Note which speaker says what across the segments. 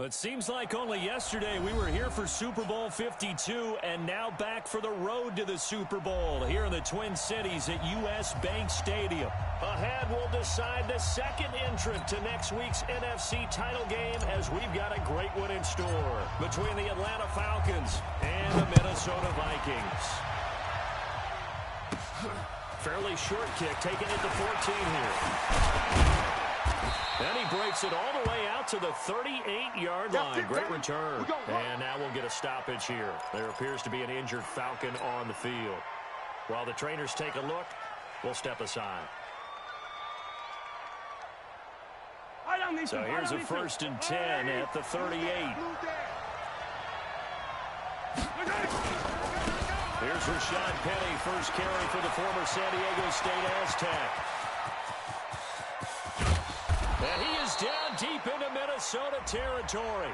Speaker 1: It seems like only yesterday we were here for Super Bowl 52 and now back for the road to the Super Bowl here in the Twin Cities at U.S. Bank Stadium. Ahead, we'll decide the second entrant to next week's NFC title game as we've got a great one in store between the Atlanta Falcons and the Minnesota Vikings. Fairly short kick, taking it to 14 here. And he breaks it all the way out to the 38-yard line. Great return. And now we'll get a stoppage here. There appears to be an injured Falcon on the field. While the trainers take a look, we'll step aside. So here's a 1st and 10 at the 38. Here's Rashad Penny, first carry for the former San Diego State Aztec. And he is down deep into Minnesota territory.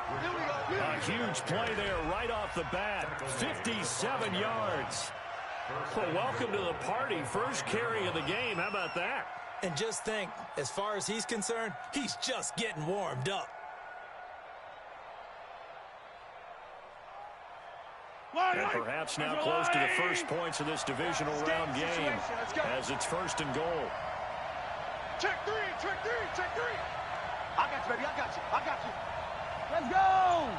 Speaker 1: A huge play there right off the bat. 57 yards. Well, welcome to the party. First carry of the game. How about that?
Speaker 2: And just think, as far as he's concerned, he's just getting warmed up.
Speaker 1: And perhaps now close to the first points of this divisional round game as it's 1st and goal.
Speaker 3: Check three. I got you, baby. I got you.
Speaker 4: Let's go.
Speaker 1: Now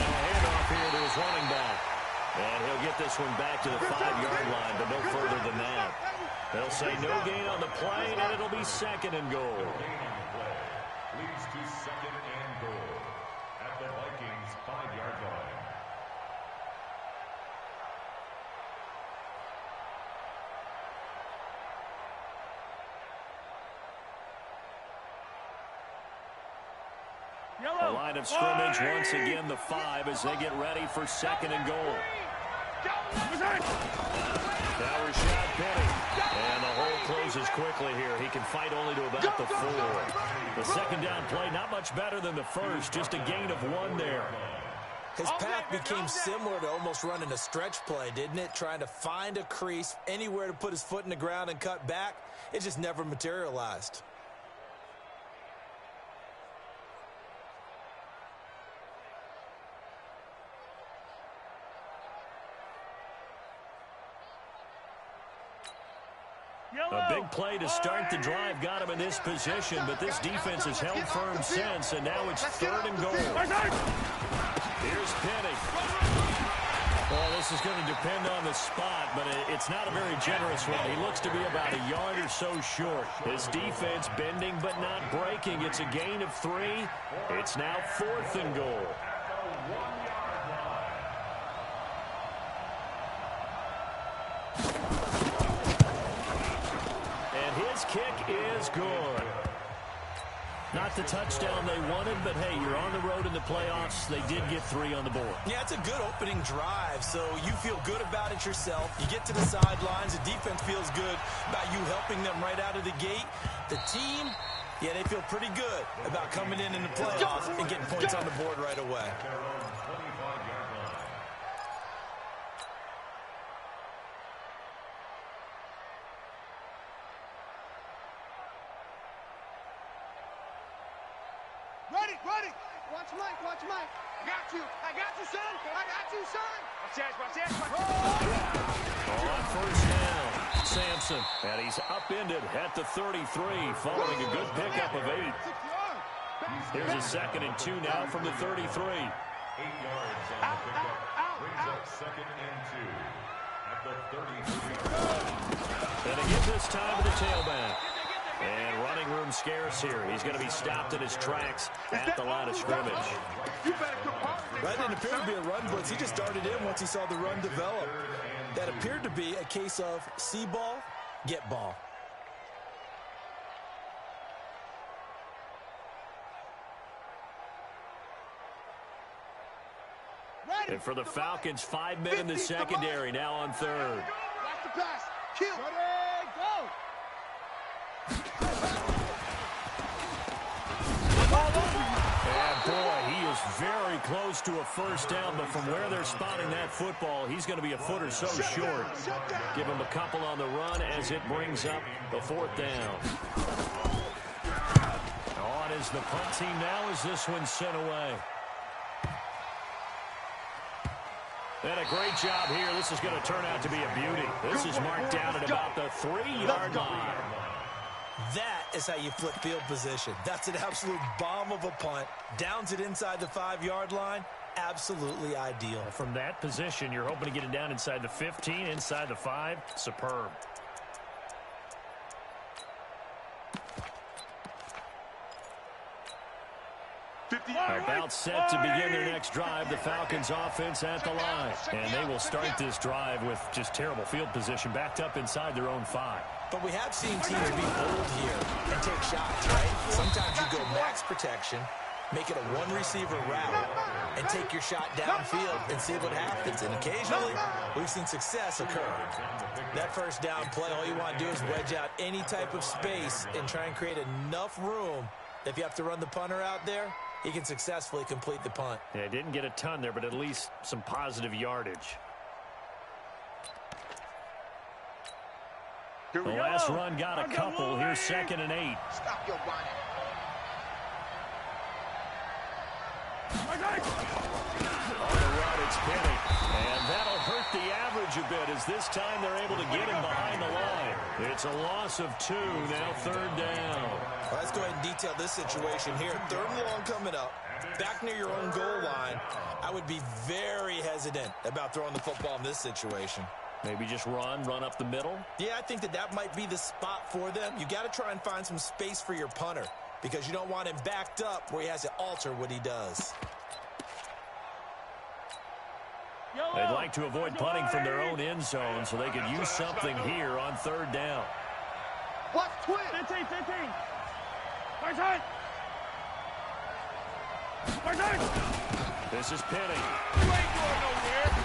Speaker 1: a handoff here to his running back. And he'll get this one back to the 5-yard line, but no further than that. They'll say no gain on the play, and it'll be 2nd and goal.
Speaker 5: Leads to 2nd and goal at the Vikings 5-yard line.
Speaker 1: The line of scrimmage once again the 5 as they get ready for 2nd and goal. Now Rashad Penny. And the hole closes quickly here. He can fight only to about the 4. The 2nd down play not much better than the first. Just a gain of 1 there.
Speaker 2: His path became similar to almost running a stretch play, didn't it? Trying to find a crease, anywhere to put his foot in the ground and cut back. It just never materialized.
Speaker 1: A big play to start the drive got him in this position, but this defense has held firm since, and now it's 3rd and goal. Here's Penny. Well, this is going to depend on the spot, but it's not a very generous one. He looks to be about a yard or so short. His defense bending but not breaking. It's a gain of 3. It's now 4th and goal. His kick is good. Not the touchdown they wanted, but hey, you're on the road in the playoffs. They did get 3 on the board.
Speaker 2: Yeah, it's a good opening drive, so you feel good about it yourself. You get to the sidelines, the defense feels good about you helping them right out of the gate. The team, yeah, they feel pretty good about coming in the playoffs and getting points on the board right away.
Speaker 3: Ready. Watch Mike. I got you, son.
Speaker 1: On 1st down, Sampson. And he's upended at the 33 following a good pickup of 8. Here's a 2nd and 2 now from the 33.
Speaker 5: 8 yards on the pickup. Brings up 2nd and 2 at the 33.
Speaker 1: And again this time to the tailback. And running room scarce here. He's going to be stopped in his tracks at the line of scrimmage.
Speaker 2: That didn't appear to be a run blitz. He just darted in once he saw the run develop. That appeared to be a case of see ball, get ball.
Speaker 1: And for the Falcons, 5 men in the secondary, now on 3rd.
Speaker 3: Watch the pass. Kill. Ready, go.
Speaker 1: And boy, he is very close to a 1st down, but from where they're spotting that football, he's going to be a foot or so short. Give him a couple on the run as it brings up the 4th down. On on is the punt team now as this one's sent away. And a great job here. This is going to turn out to be a beauty. This is marked down at about the 3-yard line.
Speaker 2: That is how you flip field position. That's an absolute bomb of a punt. Downs it inside the 5-yard line. Absolutely ideal.
Speaker 1: From that position, you're hoping to get it down inside the 15, inside the 5. Superb. About set to begin their next drive, the Falcons offense at the line. And they will start this drive with just terrible field position, backed up inside their own 5.
Speaker 2: But we have seen teams be bold here and take shots, right? Sometimes you go max protection, make it a one-receiver route, and take your shot downfield and see what happens. And occasionally, we've seen success occur. That first down play, all you want to do is wedge out any type of space and try and create enough room. If you have to run the punter out there, he can successfully complete the punt.
Speaker 1: Yeah, didn't get a ton there, but at least some positive yardage. The last run got a couple. Here's 2nd and 8.
Speaker 3: Stop your whining.
Speaker 1: On the run, it's Penny. And that'll hurt the average a bit as this time they're able to get him behind the line. It's a loss of 2, now 3rd down.
Speaker 2: Well, let's go ahead and detail this situation here. 3rd and long coming up. Back near your own goal line. I would be very hesitant about throwing the football in this situation.
Speaker 1: Maybe just run up the middle?
Speaker 2: Yeah, I think that might be the spot for them. You got to try and find some space for your punter because you don't want him backed up where he has to alter what he does.
Speaker 1: They'd like to avoid punting from their own end zone so they could use something here on 3rd down.
Speaker 3: What's twin?
Speaker 4: 15.
Speaker 1: This is Penny.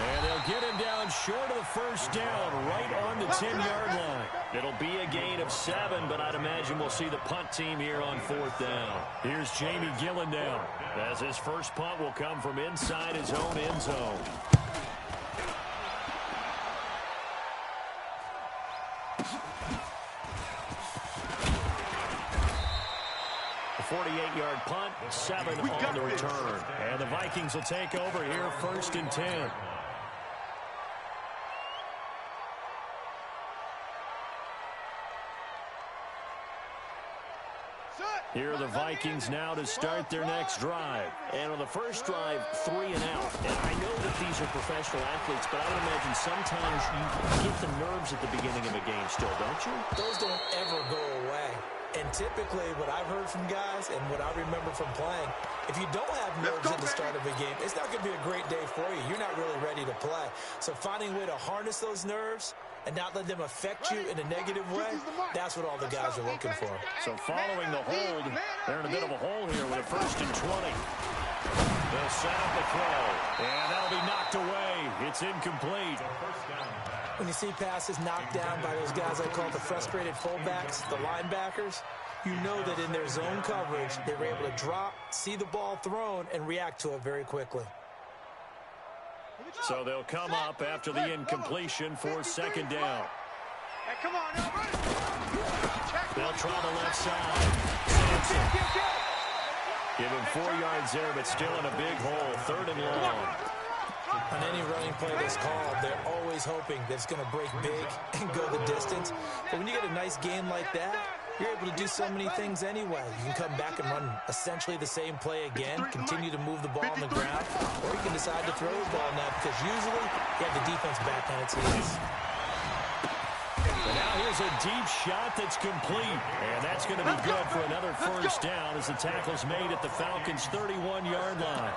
Speaker 1: And they'll get him down short of the 1st down, right on the 10-yard line. It'll be a gain of 7, but I'd imagine we'll see the punt team here on 4th down. Here's Jamie Gillen down, as his first punt will come from inside his own end zone. A 48-yard punt, 7 on the return. And the Vikings will take over here, 1st and 10. Here are the Vikings now to start their next drive. And on the first drive, 3 and out. And I know that these are professional athletes, but I would imagine sometimes you get the nerves at the beginning of a game still, don't you?
Speaker 2: Those don't ever go away. And typically what I've heard from guys and what I remember from playing, if you don't have nerves at the start of a game, it's not going to be a great day for you. You're not really ready to play. So finding a way to harness those nerves and not let them affect you in a negative way, that's what all the guys are looking for.
Speaker 1: So following the hold, they're in a bit of a hole here with a 1st and 20. They'll set up the throw, and that'll be knocked away. It's incomplete.
Speaker 2: When you see passes knocked down by those guys I call the frustrated fullbacks, the linebackers, you know that in their zone coverage, they were able to drop, see the ball thrown, and react to it very quickly.
Speaker 1: So they'll come up after the incompletion for 2nd down.
Speaker 3: Hey, come on, now, run it.
Speaker 1: They'll try the left side. Sampson. Give him 4 yards there, but still in a big hole. 3rd and long.
Speaker 2: On any running play that's called, they're always hoping that it's going to break big and go the distance. But when you get a nice game like that, you're able to do so many things anyway. You can come back and run essentially the same play again, continue to move the ball on the ground, or you can decide to throw the ball now because usually you have the defense back on its heels.
Speaker 1: And now here's a deep shot that's complete. And that's going to be good for another 1st down as the tackle's made at the Falcons' 31-yard line.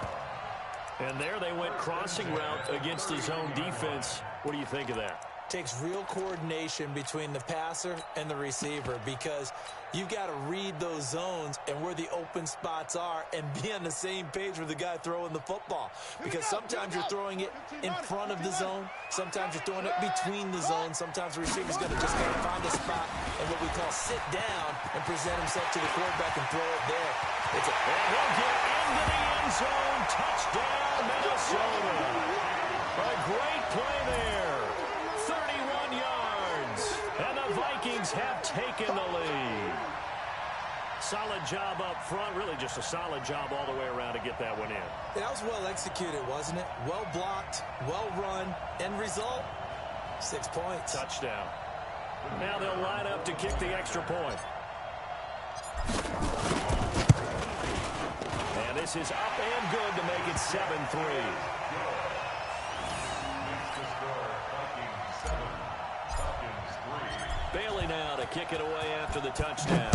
Speaker 1: And there they went crossing route against the zone defense. What do you think of that?
Speaker 2: Takes real coordination between the passer and the receiver because you've got to read those zones and where the open spots are and be on the same page with the guy throwing the football. Because sometimes you're throwing it in front of the zone. Sometimes you're throwing it between the zones. Sometimes the receiver's going to just gotta find a spot and what we call sit down and present himself to the quarterback and throw it there.
Speaker 1: And he'll get into the end zone. Touchdown, Minnesota. A great play there. 31 yards. And the Vikings have taken the lead. Solid job up front. Really just a solid job all the way around to get that one in.
Speaker 2: That was well executed, wasn't it? Well blocked, well run. End result, 6 points.
Speaker 1: Touchdown. Now they'll line up to kick the extra point. And this is up and good to make it 7-3. Bailey now to kick it away after the touchdown.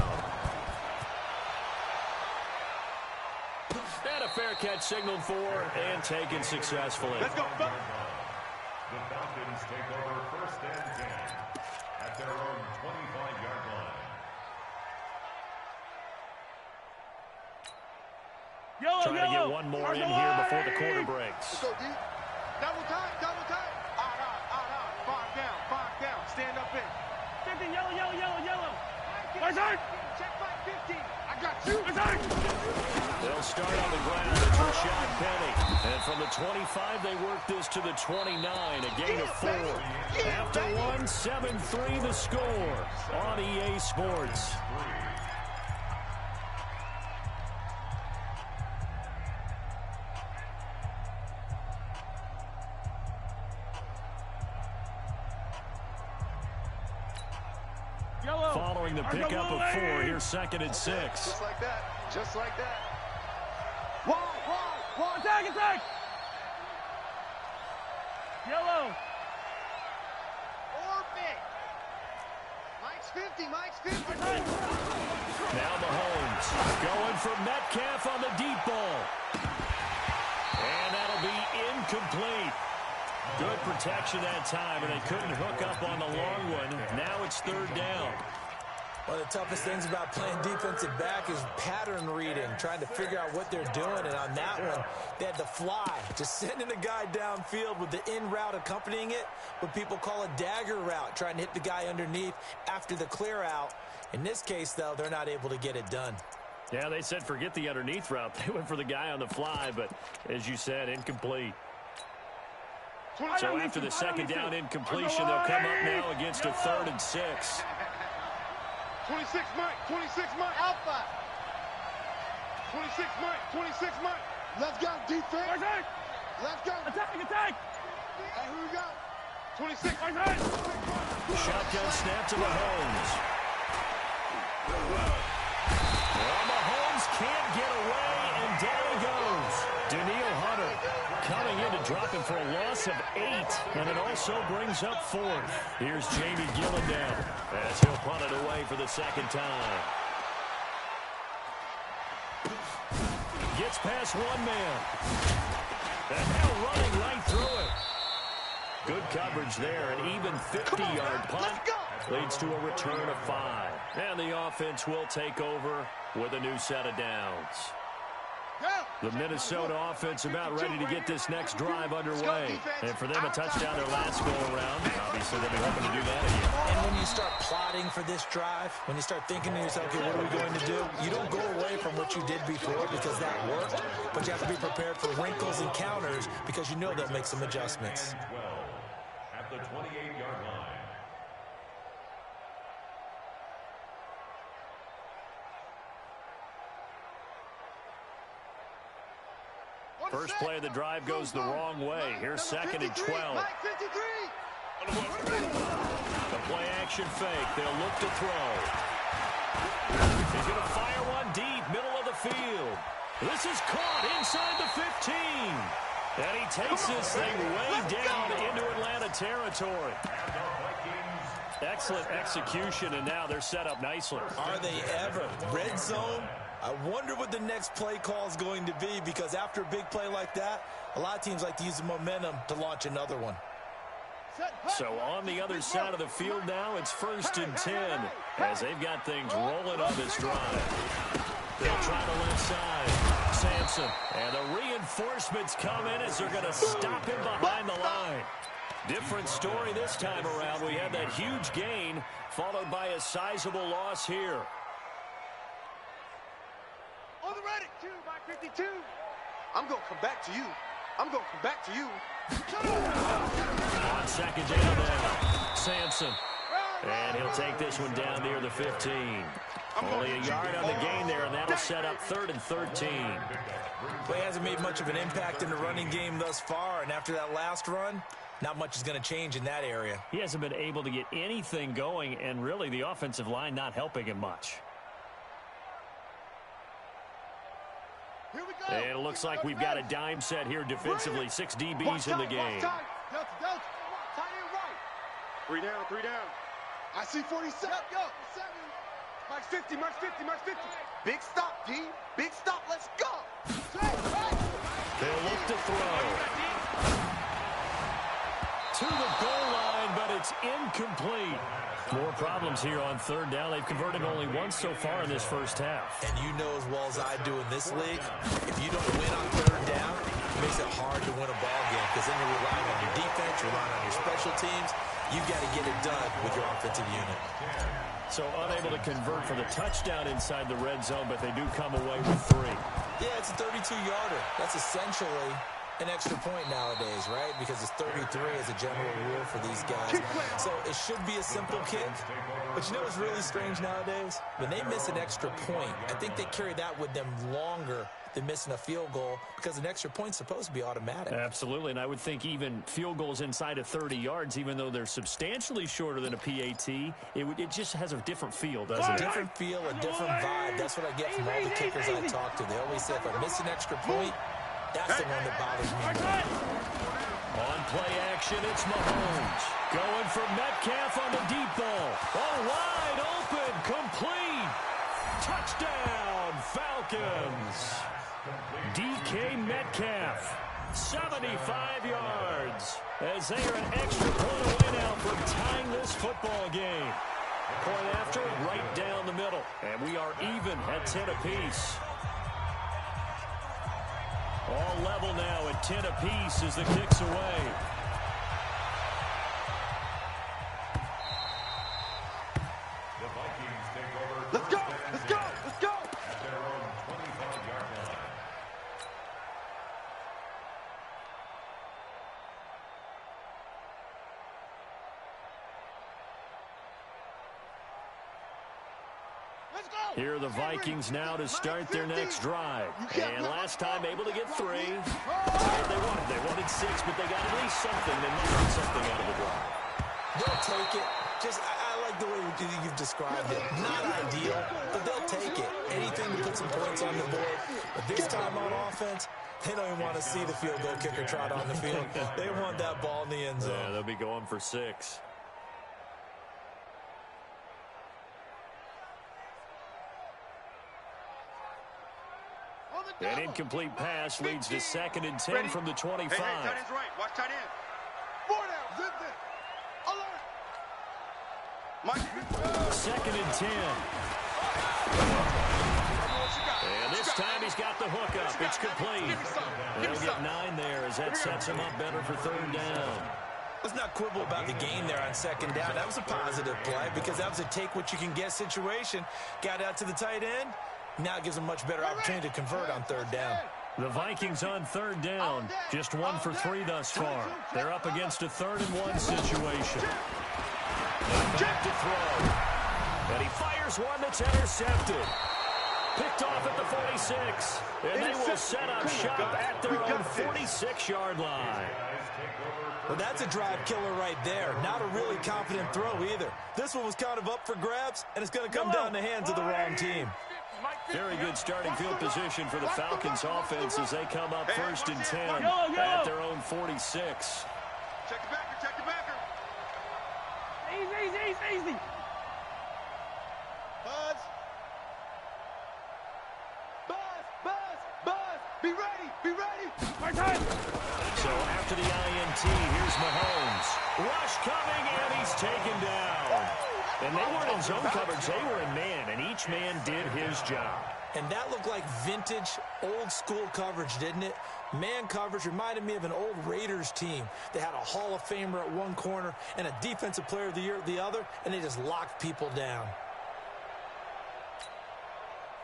Speaker 1: And a fair catch signaled for and taken successfully.
Speaker 3: Let's go.
Speaker 5: The Falcons take over 1st and 10 at their own 25-yard line.
Speaker 1: Trying to get one more in here before the quarter breaks.
Speaker 3: Let's go, D. Double time, double time. Out. 5 down. Stand up in.
Speaker 4: 50, yellow.
Speaker 3: Check 550. I got you.
Speaker 1: They'll start on the ground. It's Rashad Penny. And from the 25, they work this to the 29, a gain of 4. After 1, 7-3 the score on EA Sports. Following the pickup of 4, here's 2nd and 6.
Speaker 3: Just like that.
Speaker 4: Wall, attack! Yellow.
Speaker 3: Orbit. Mike's 50.
Speaker 1: Now Mahomes going for Metcalf on the deep ball. And that'll be incomplete. Good protection that time, and they couldn't hook up on the long one. Now it's 3rd down.
Speaker 2: One of the toughest things about playing defensive back is pattern reading, trying to figure out what they're doing. And on that one, they had to fly, just sending a guy downfield with the in route accompanying it, what people call a dagger route, trying to hit the guy underneath after the clear out. In this case, though, they're not able to get it done.
Speaker 1: Yeah, they said forget the underneath route. They went for the guy on the fly, but as you said, incomplete. So after the 2nd down incompletion, they'll come up now against a 3rd and 6.
Speaker 3: 26 Mike. Alpha. 26 Mike. Let's go, defense. Let's go.
Speaker 4: Attack.
Speaker 3: Hey, who we got? 26.
Speaker 1: Shotgun snap to Mahomes. Well, Mahomes can't get away, and down he goes. Danielle Hunter coming in to drop him for a loss of 8, and it also brings up 4th. Here's Jamie Gillen down as he'll punt it away for the 2nd time. Gets past one man. And now running right through it. Good coverage there. An even 50-yard punt leads to a return of 5. And the offense will take over with a new set of downs. The Minnesota offense about ready to get this next drive underway. And for them, a touchdown their last go-around. Obviously, they'll be hoping to do that again.
Speaker 2: And when you start plotting for this drive, when you start thinking to yourself, okay, what are we going to do? You don't go away from what you did before because that worked, but you have to be prepared for wrinkles and counters because you know they'll make some adjustments.
Speaker 5: 12 at the 28-yard line.
Speaker 1: First play of the drive goes the wrong way. Here's 2nd and 12.
Speaker 3: Mike 53.
Speaker 1: The play action fake. They'll look to throw. He's going to fire one deep, middle of the field. This is caught inside the 15. And he takes this thing way down into Atlanta territory. Excellent execution, and now they're set up nicely.
Speaker 2: Are they ever? Red zone? I wonder what the next play call is going to be, because after a big play like that, a lot of teams like to use the momentum to launch another one.
Speaker 1: So on the other side of the field now, it's 1st and 10 as they've got things rolling on this drive. They'll try the left side. Sampson. And the reinforcements come in as they're going to stop him behind the line. Different story this time around. We had that huge gain followed by a sizable loss here.
Speaker 3: On the ready. 2 by 52. I'm going to come back to you.
Speaker 1: On 2nd down now, Sampson. And he'll take this one down near the 15. Only a yard on the gain there, and that'll set up 3rd and 13.
Speaker 2: Well, he hasn't made much of an impact in the running game thus far, and after that last run, not much is going to change in that area.
Speaker 1: He hasn't been able to get anything going, and really the offensive line not helping him much.
Speaker 3: Here we go.
Speaker 1: And it looks like we've got a dime set here defensively. 6 DBs in the game.
Speaker 3: Delta, Delta. Tight end right. 3 down. I see 47. Go. 7. Mark's 50, Mark's 50, Mark's 50. Big stop, D. Big stop. Let's go.
Speaker 1: They'll look to throw. To the goal line, but it's incomplete. More problems here on 3rd down. They've converted only once so far in this first half.
Speaker 2: And you know as well as I do in this league, if you don't win on 3rd down, it makes it hard to win a ball game because then you're relying on your defense, you're relying on your special teams. You've got to get it done with your offensive unit.
Speaker 1: So unable to convert for the touchdown inside the red zone, but they do come away with 3.
Speaker 2: Yeah, it's a 32-yarder. That's essentially an extra point nowadays, right? Because it's 33 as a general rule for these guys. So it should be a simple kick. But you know what's really strange nowadays? When they miss an extra point, I think they carry that with them longer than missing a field goal because an extra point's supposed to be automatic.
Speaker 1: Absolutely, and I would think even field goals inside of 30 yards, even though they're substantially shorter than a PAT, it just has a different feel, doesn't it?
Speaker 2: A different feel, a different vibe. That's what I get from all the kickers I talk to. They always say if I miss an extra point, that's the one that bothers me more.
Speaker 1: On play action, it's Mahomes. Going for Metcalf on the deep ball. Oh, wide open, complete. Touchdown, Falcons. DK Metcalf, 75 yards. As they are an extra point away now from tying this football game. Point after, right down the middle. And we are even at 10 apiece. All level now at 10 apiece as the kick's away.
Speaker 5: The Vikings take over.
Speaker 3: Let's go. Let's go. Let's go.
Speaker 5: At their own 25-yard line.
Speaker 3: Let's go.
Speaker 1: Here are the Vikings now to start their next drive. And last time able to get 3. They wanted 6, but they got at least something. They might get something out of the drive.
Speaker 2: They'll take it. I like the way you've described it. Not ideal, but they'll take it. Anything to put some points on the board. But this time on offense, they don't even want to see the field goal kicker trot on the field. They want that ball in the end zone.
Speaker 1: Yeah, they'll be going for 6. An incomplete pass leads to 2nd and 10 from the 25.
Speaker 3: Hey, tight end's right. Watch tight end. 4 down. Zip it. Alert. Mike.
Speaker 1: 2nd and 10. And this time he's got the hook up. It's complete. They'll get 9 there as that sets him up better for 3rd down.
Speaker 2: Let's not quibble about the gain there on 2nd down. That was a positive play because that was a take-what-you-can-get situation. Got out to the tight end. Now it gives them much better opportunity to convert on 3rd down.
Speaker 1: The Vikings on 3rd down. Just 1 for 3 thus far. They're up against a 3rd and 1 situation. And back to throw. And he fires one that's intercepted. Picked off at the 46. And they will set up shop at their own 46-yard line.
Speaker 2: Well, that's a drive killer right there. Not a really confident throw either. This one was kind of up for grabs, and it's going to come down the hands of the wrong team.
Speaker 1: Very good starting field position for the Falcons offense as they come up 1st and 10 at their own 46.
Speaker 3: Check the backer. Check the backer.
Speaker 4: Easy.
Speaker 3: Buzz. Be ready.
Speaker 4: Our time.
Speaker 1: So after the INT, here's Mahomes. Rush coming, and he's taken down. And they weren't in zone coverage. They were in man, and each man did his job.
Speaker 2: And that looked like vintage, old-school coverage, didn't it? Man coverage reminded me of an old Raiders team. They had a Hall of Famer at one corner and a Defensive Player of the Year at the other, and they just locked people down.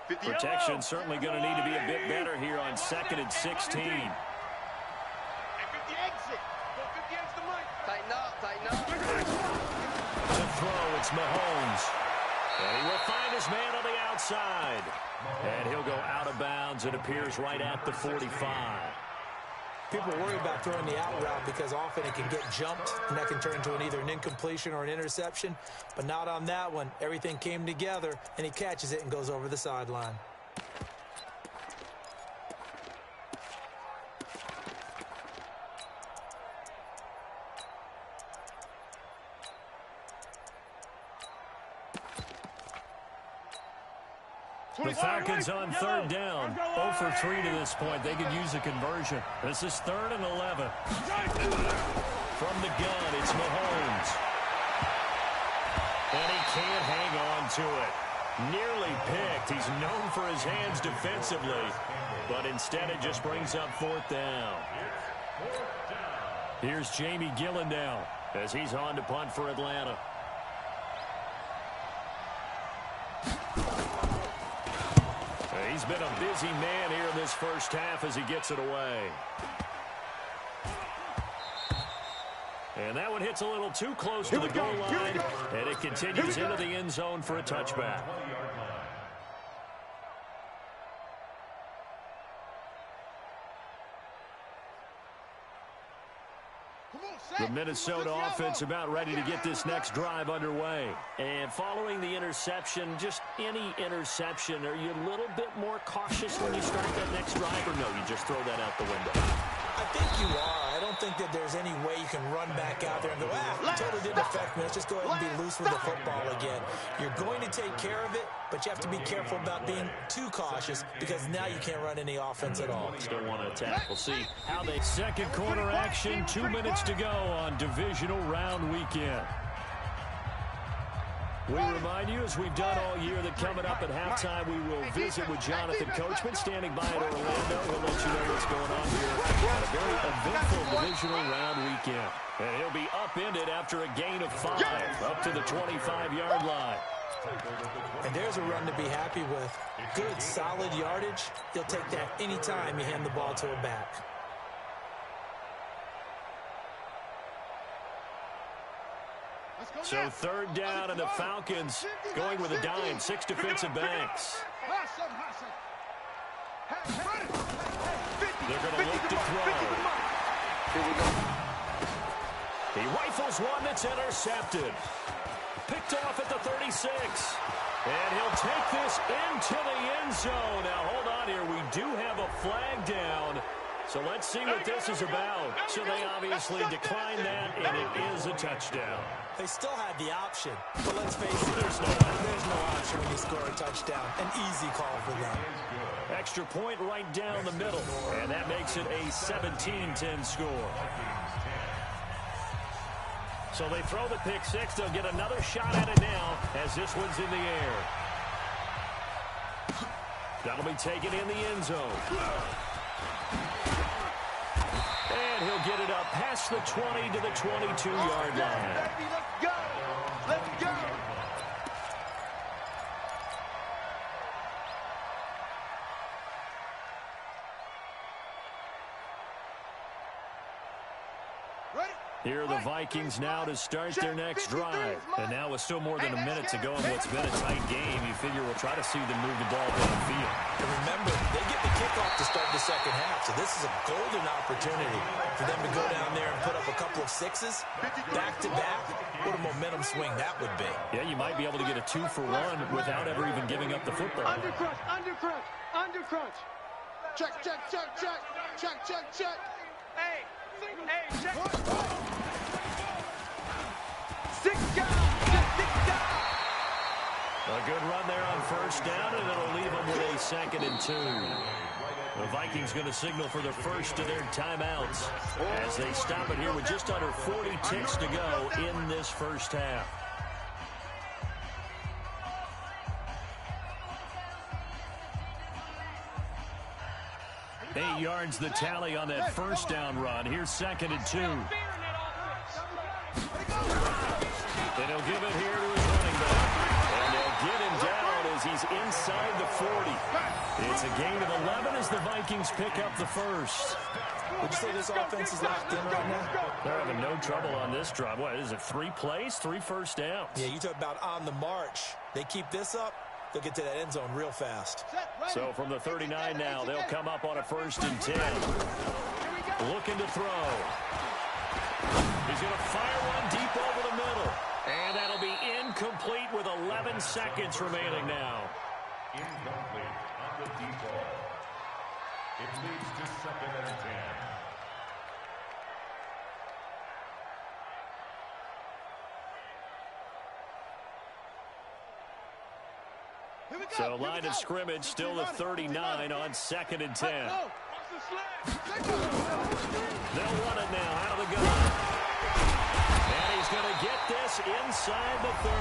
Speaker 1: Protection certainly going to need to be a bit better here on 2nd and 16.
Speaker 3: Hey, 50 exit. 50 exit the mic.
Speaker 6: Tighten up.
Speaker 1: To throw, it's Mahomes. And he will find his man on the outside. And he'll go out of bounds. It appears right at the 45.
Speaker 2: People worry about throwing the out route because often it can get jumped, and that can turn into either an incompletion or an interception. But not on that one. Everything came together, and he catches it and goes over the sideline.
Speaker 1: The Falcons on third down. 0 for 3 to this point. They could use a conversion. This is 3rd and 11. From the gun, it's Mahomes. And he can't hang on to it. Nearly picked. He's known for his hands defensively. But instead it just brings up 4th down. Here's Jamie Gillen now as he's on to punt for Atlanta. He's been a busy man here in this first half as he gets it away. And that one hits a little too close to the goal line, and it continues into the end zone for a touchback. The Minnesota offense about ready to get this next drive underway. And following the interception, just any interception, are you a little bit more cautious when you start that next drive, or no, you just throw that out the window?
Speaker 2: I think you are. I don't think that there's any way you can run back out there and go, it totally didn't affect me. Let's just go ahead and be loose with the football again. You're going to take care of it, but you have to be careful about being too cautious because now you can't run any offense at all.
Speaker 1: Still want to attack. We'll see how they... Second quarter action, 2 minutes to go on divisional round weekend. We remind you, as we've done all year, that coming up at halftime, we will visit with Jonathan Coachman, standing by at Orlando. He'll let you know what's going on here at a very eventful divisional round weekend. And he'll be upended after a gain of 5, up to the 25-yard line.
Speaker 2: And there's a run to be happy with. Good, solid yardage. He'll take that anytime you hand the ball to a back.
Speaker 1: So 3rd down, and the Falcons going with a dime. 6 defensive backs. They're going to look to throw. He rifles one that's intercepted. Picked off at the 36. And he'll take this into the end zone. Now, hold on here. We do have a flag down. So let's see what this is about. So they obviously declined that, and it is a touchdown.
Speaker 2: They still had the option, but let's face it, there's no option when you score a touchdown. An easy call for them.
Speaker 1: Extra point right down the middle, and that makes it a 17-10 score. So they throw the pick 6. They'll get another shot at it now as this one's in the air. That'll be taken in the end zone. And he'll get it up past the 20 to the 22-yard line.
Speaker 3: Let's go! Let's go!
Speaker 1: Here are the Vikings now to start their next drive. And now with still more than a minute to go in what's been a tight game, you figure we'll try to see them move the ball downfield.
Speaker 2: And remember, they get the kickoff to start the second half, so this is a golden opportunity for them to go down there and put up a couple of 6s back-to-back. What a momentum swing that would be.
Speaker 1: Yeah, you might be able to get a 2-for-1 without ever even giving up the football.
Speaker 3: Undercrunch, undercrunch, undercrunch. Check, check, check, check. Check, check, check. Hey, check. 6 guys. 6 guys.
Speaker 1: A good run there on first down, and it'll leave them with a 2nd and 2. The Vikings going to signal for the first of their timeouts as they stop it here with just under 40 ticks to go in this first half. 8 yards the tally on that first down run. Here's 2nd and 2. And he'll give it here to his running back. And they'll get him down as he's inside the 40. It's a gain of 11 as the Vikings pick up the first.
Speaker 2: Would you say this offense is locked in right now?
Speaker 1: They're having no trouble on this drive. What is it, 3 plays, 3 first downs?
Speaker 2: Yeah, you talk about on the march. They keep this up, they'll get to that end zone real fast.
Speaker 1: So from the 39 now, they'll come up on a 1st and 10. Looking to throw. He's going to fire one deep over the middle. And that'll be incomplete with 11 seconds remaining now.
Speaker 5: Incomplete on the deep ball. It leads to 2nd and 10.
Speaker 1: So line of scrimmage still the 39 on 2nd and 10. They'll run it now out of the gun. And he's going to get this inside the 30.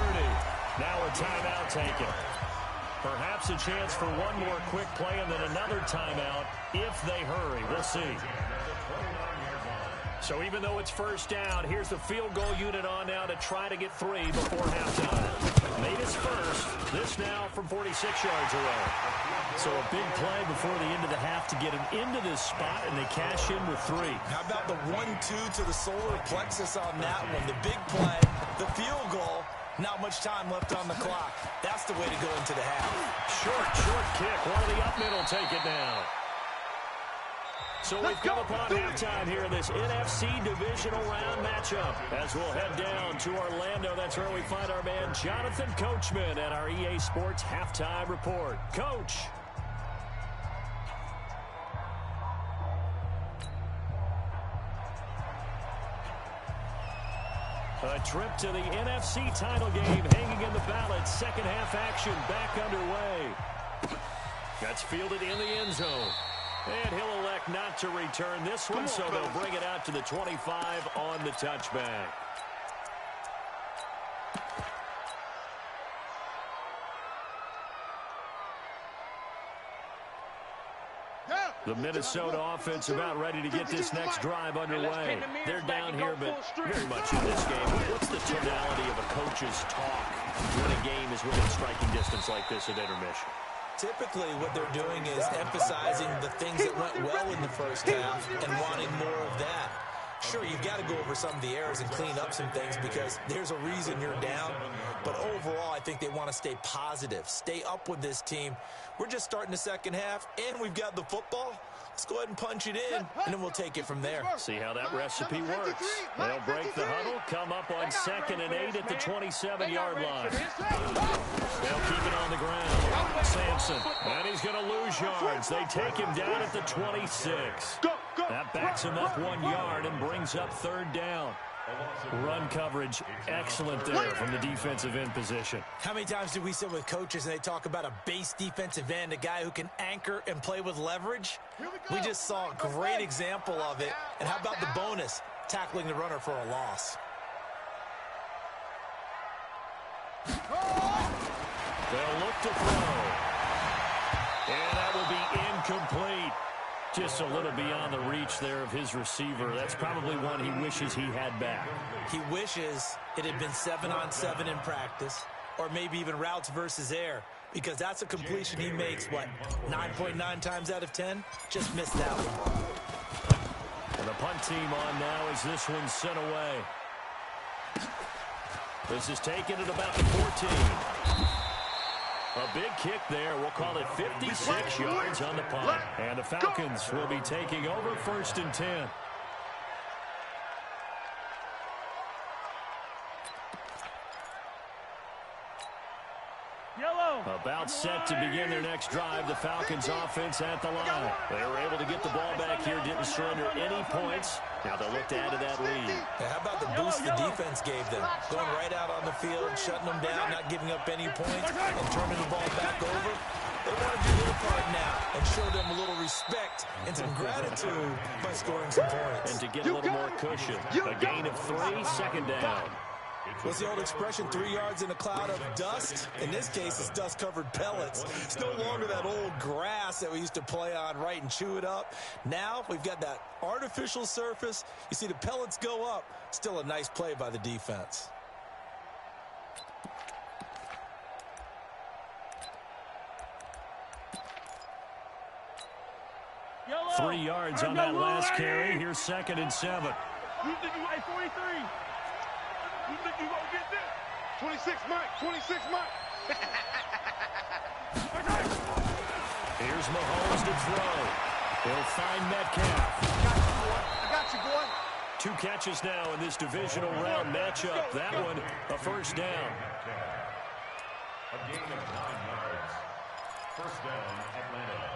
Speaker 1: Now a timeout taken. Perhaps a chance for one more quick play and then another timeout if they hurry. We'll see. So even though it's 1st down, here's the field goal unit on now to try to get 3 before halftime. Made his first. This now from 46 yards away. So a big play before the end of the half to get him into this spot, and they cash in with 3.
Speaker 2: How about the 1-2 to the solar plexus on that one? The big play, the field goal. Not much time left on the clock. That's the way to go into the half.
Speaker 1: Short kick. One of the up middle take it down. So we've come upon halftime here in this NFC divisional round matchup. As we'll head down to Orlando, that's where we find our man Jonathan Coachman at our EA Sports Halftime Report. Coach. A trip to the NFC title game hanging in the balance. Second half action back underway. That's fielded in the end zone. And he'll elect not to return this one, so they'll bring it out to the 25 on the touchback. The Minnesota offense about ready to get this next drive underway. They're down here, but very much in this game. What's the tonality of a coach's talk when a game is within striking distance like this at intermission?
Speaker 2: Typically, what they're doing is emphasizing the things that went well in the first half and wanting more of that. Sure, you've got to go over some of the errors and clean up some things because there's a reason you're down. But overall, I think they want to stay positive, stay up with this team. We're just starting the second half, and we've got the football. Let's go ahead and punch it in, and then we'll take it from there.
Speaker 1: See how that recipe works. They'll break the huddle, come up on 2nd and 8 at the 27-yard line. They'll keep it on the ground. Sampson, and he's going to lose yards. They take him down at the 26. That backs him up 1 yard and brings up 3rd down. Run coverage, excellent there from the defensive end position.
Speaker 2: How many times do we sit with coaches and they talk about a base defensive end, a guy who can anchor and play with leverage? We just saw a great example of it. And how about the bonus, tackling the runner for a loss?
Speaker 1: They'll look to throw. And that will be incomplete. Just a little beyond the reach there of his receiver. That's probably one he wishes he had back.
Speaker 2: He wishes it had been 7-on-7 in practice, or maybe even routes versus air, because that's a completion he makes, what, 9.9 times out of 10? Just missed that one.
Speaker 1: And the punt team on now as this one's sent away. This is taken at about the 14. A big kick there. We'll call it 56 yards on the punt. And the Falcons will be taking over 1st and 10. About set to begin their next drive. The Falcons offense at the line. They were able to get the ball back here, didn't surrender any points. Now they'll look to add to that lead.
Speaker 2: Yeah, how about the boost the defense gave them? Going right out on the field, shutting them down, not giving up any points, and turning the ball back over. They want to do their part now and show them a little respect and some gratitude by scoring some points.
Speaker 1: And to get a little more cushion. A gain of 3, 2nd down.
Speaker 2: What's the old expression, 3 yards in a cloud of dust? In this case, it's dust-covered pellets. It's no longer that old grass that we used to play on, right, and chew it up. Now we've got that artificial surface. You see the pellets go up. Still a nice play by the defense.
Speaker 4: Yellow.
Speaker 1: 3 yards on that last carry. Here's 2nd and 7.
Speaker 4: You think you like 43? You think you gonna get this?
Speaker 3: 26, Mike. 26, Mike.
Speaker 1: Here's Mahomes to throw. He'll find Metcalf.
Speaker 3: I got you, boy.
Speaker 1: 2 catches now in this divisional round matchup. That one, a first down.
Speaker 5: A gain of 9 yards. First down, Atlanta.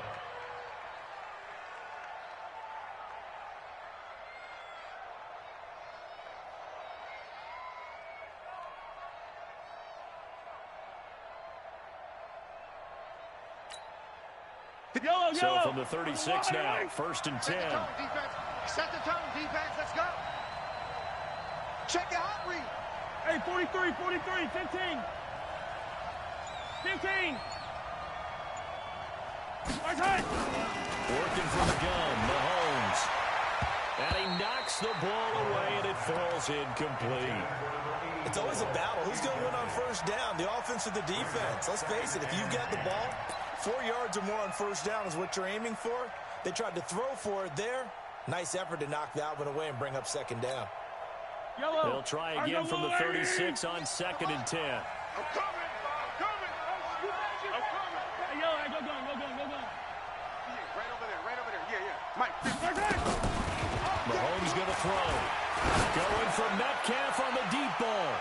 Speaker 1: So from the 36 now, first and 10.
Speaker 3: Set the tone, defense. Let's go. Check the hot read.
Speaker 4: Hey, 43, 15. 15. Right.
Speaker 1: Working from the gun, Mahomes. And he knocks the ball away, and it falls incomplete.
Speaker 2: It's always a battle. Who's going to win on first down, the offense or the defense? Let's face it, if you've got the ball, 4 yards or more on first down is what you're aiming for. They tried to throw for it there. Nice effort to knock that one away and bring up second down.
Speaker 1: They'll try again from the 36 on second and 10.
Speaker 3: I'm coming.
Speaker 4: Hey, yellow, go gun.
Speaker 3: Yeah, right over there. Yeah. Mike.
Speaker 1: Mahomes going to throw. Going for Metcalf on the deep ball.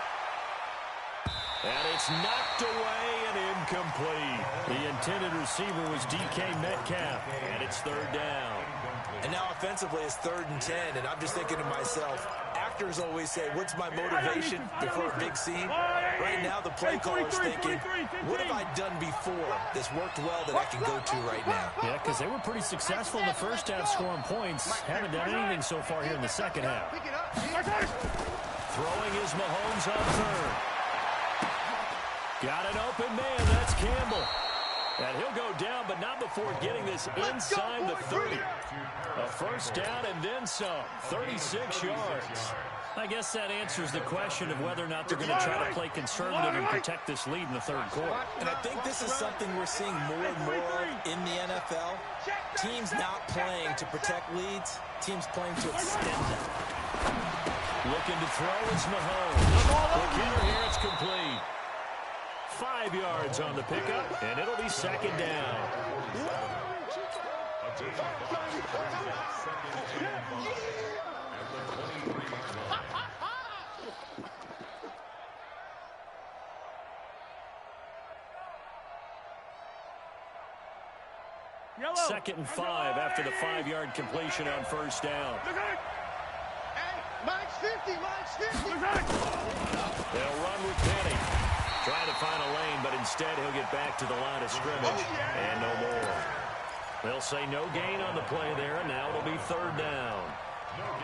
Speaker 1: And it's knocked away and incomplete. The intended receiver was DK Metcalf, and it's third down.
Speaker 2: And now offensively it's 3rd and 10, and I'm just thinking to myself, actors always say, what's my motivation before a big scene? Right now the play caller's thinking, what have I done before that's worked well that I can go to right now?
Speaker 1: Yeah, because they were pretty successful in the first half scoring points. Haven't done anything so far here in the second half. Throwing is Mahomes on third. Got an open man. That's Campbell. And he'll go down, but not before getting this inside the 30. A first down and then some. 36 yards. I guess that answers the question of whether or not they're going to try to play conservative and protect this lead in the third quarter.
Speaker 2: And I think this is something we're seeing more and more in the NFL. Teams not playing to protect leads, teams playing to extend them.
Speaker 1: Looking to throw is Mahomes. Quick hitter here, it's complete. 5 yards on the pickup, and it'll be second down. Second and 5 after the 5-yard completion on first down.
Speaker 3: Hey, Mike's 50.
Speaker 1: They'll run with Penny. Trying to find a lane, but instead he'll get back to the line of scrimmage. And no more. They'll say no gain on the play there, and now it'll be third down.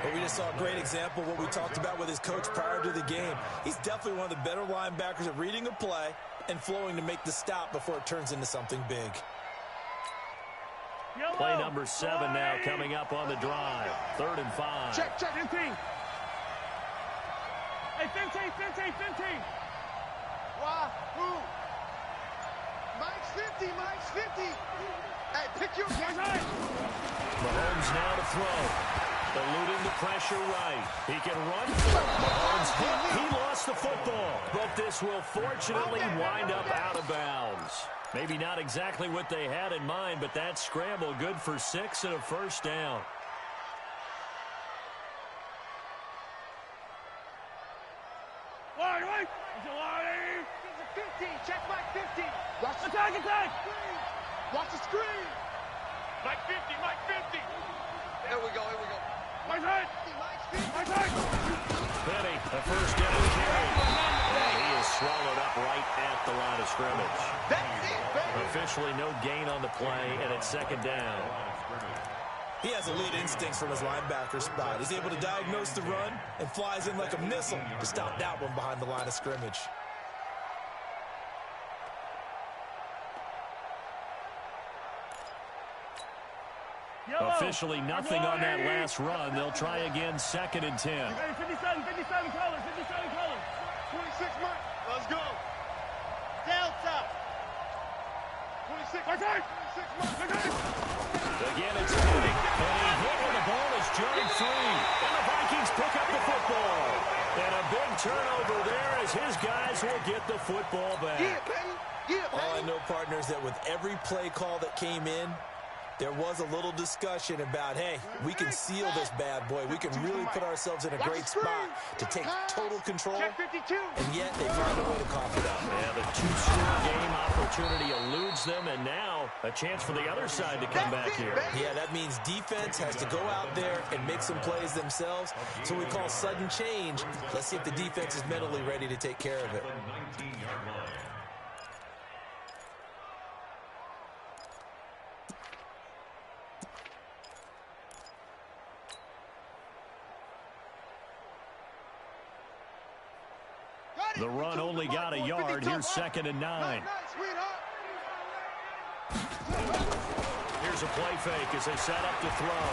Speaker 2: But we just saw a great example of what we talked about with his coach prior to the game. He's definitely one of the better linebackers at reading a play and flowing to make the stop before it turns into something big.
Speaker 1: Play number 7 now coming up on the drive. 3rd and 5.
Speaker 3: Check.
Speaker 4: 15. Hey, 15.
Speaker 3: Wahoo! Mike's 50. Hey, pick your guy.
Speaker 1: Mahomes now to throw. Eluding the pressure right. He can run for it. Mahomes hit. He lost the football. But this will fortunately wind up out of bounds. Maybe not exactly what they had in mind, but that scramble good for 6 and a first down.
Speaker 4: Wide.
Speaker 3: 50. Check Mike 50. Watch the
Speaker 4: Attack.
Speaker 3: screen. Watch the screen.
Speaker 4: Mike 50.
Speaker 3: Here we go.
Speaker 4: Mike's right.
Speaker 3: Mike's 50.
Speaker 1: Penny, a first down carry. And he is swallowed up right at the line of scrimmage.
Speaker 3: That's it, baby.
Speaker 1: Officially no gain on the play, and it's second down.
Speaker 2: He has elite instincts from his linebacker spot. He's able to diagnose the run and flies in like a missile to stop that one behind the line of scrimmage.
Speaker 1: Officially nothing on that last run. They'll try again, 2nd and 10.
Speaker 4: Hey, 57 colors.
Speaker 3: 26 Mike. Let's go. Delta. 26 Mike.
Speaker 1: Again, it's Penny. And he hit when the ball is jarred free. And the Vikings pick up the football. And a big turnover there as his guys will get the football back.
Speaker 3: Yeah, baby. Yeah, baby.
Speaker 2: All I know, partners, that with every play call that came in, there was a little discussion about, hey, we can seal this bad boy. We can really put ourselves in a great spot to take total control, and yet they find a way to cough it up.
Speaker 1: Yeah, the two-score game opportunity eludes them, and now a chance for the other side to come back here.
Speaker 2: Yeah, that means defense has to go out there and make some plays themselves. So we call sudden change. Let's see if the defense is mentally ready to take care of it.
Speaker 5: The 19-yard line.
Speaker 1: The run only got a yard. Here's 2nd and 9. Here's a play fake as they set up to throw.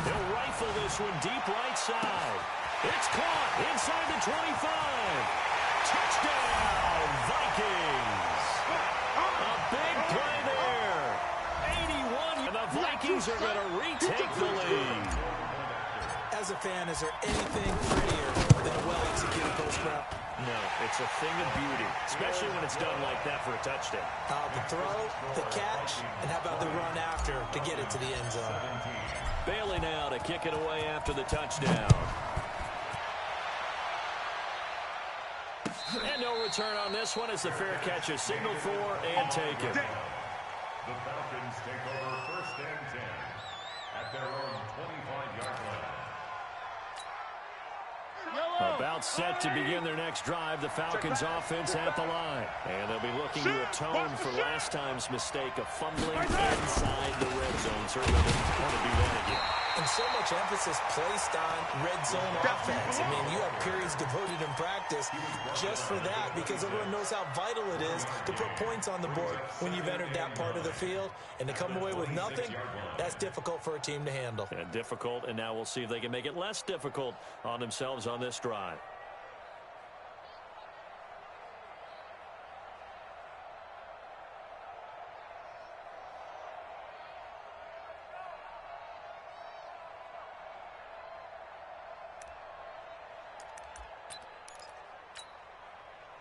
Speaker 1: He'll rifle this one deep right side. It's caught inside the 25. Touchdown, Vikings. A big play there. 81. And the Vikings are going to retake the lead.
Speaker 2: As a fan, is there anything prettier than a well-executed post route?
Speaker 1: No, it's a thing of beauty, especially when it's done like that for a touchdown.
Speaker 2: The throw, the catch, and how about the run after to get it to the end zone?
Speaker 1: Bailey now to kick it away after the touchdown. And no return on this one as the fair catch is signaled for and taken.
Speaker 5: The Falcons take over 1st and 10 at their own 25-yard line.
Speaker 1: About set to begin their next drive, the Falcons offense at the line. And they'll be looking to atone for last time's mistake of fumbling inside the red zone. Certainly didn't want to do that again.
Speaker 2: And so much emphasis placed on red zone offense. I mean, you have periods devoted in practice just for that because everyone knows how vital it is to put points on the board when you've entered that part of the field. And to come away with nothing, that's difficult for a team to handle.
Speaker 1: And difficult, and now we'll see if they can make it less difficult on themselves on this drive.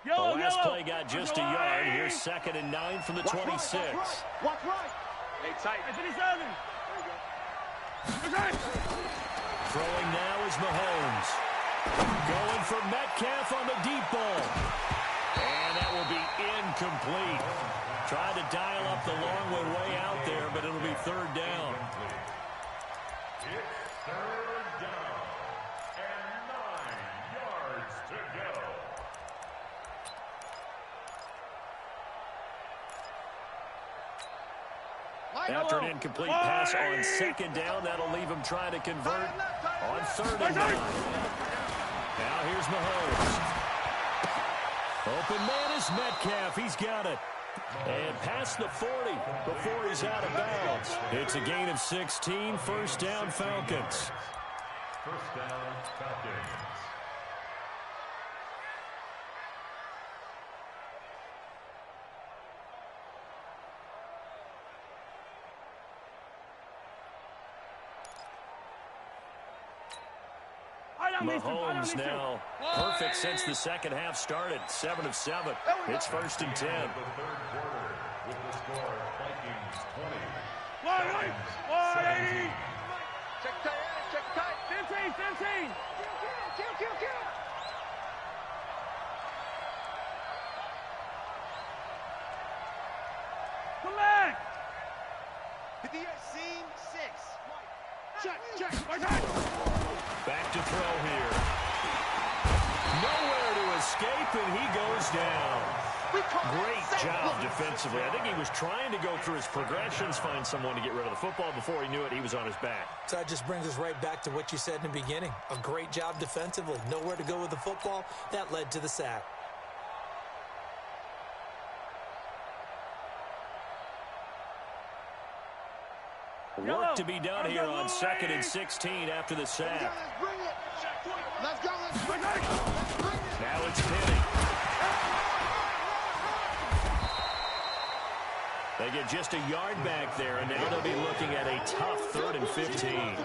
Speaker 1: The last play got just a yard. Here's 2nd and 9 from the 26.
Speaker 3: Watch right. Hey, tight.
Speaker 1: Throwing now is Mahomes. Going for Metcalf on the deep ball. And that will be incomplete. Tried to dial up the long way out there, but it'll be 3rd down.
Speaker 5: It's 3rd down and 9 yards to go.
Speaker 1: After an incomplete pass on 2nd down, that'll leave him trying to convert on 3rd and 9. Now here's Mahomes. Open man is Metcalf. He's got it. And past the 40 before he's out of bounds. It's a gain of 16. 1st down, Falcons.
Speaker 5: 1st down, Falcons.
Speaker 1: Mahomes now perfect since the 2nd half started. 7 of 7. It's 1st and 10.
Speaker 5: The 3rd quarter with the score Vikings 20.
Speaker 4: 180.
Speaker 3: Check tight. Check tight.
Speaker 4: 15.
Speaker 3: Kill.
Speaker 4: Come back.
Speaker 3: Hit the seam 6. Check.
Speaker 1: Back to throw here. Nowhere to escape, and he goes down. Great job defensively. I think he was trying to go through his progressions, find someone to get rid of the football. Before he knew it, he was on his back.
Speaker 2: So that just brings us right back to what you said in the beginning. A great job defensively. Nowhere to go with the football. That led to the sack.
Speaker 1: Work to be done here on 2nd and 16 after the sack.
Speaker 3: Let's go.
Speaker 1: Now it's Penny. They get just a yard back there, and now they'll be looking at a tough 3rd and 15.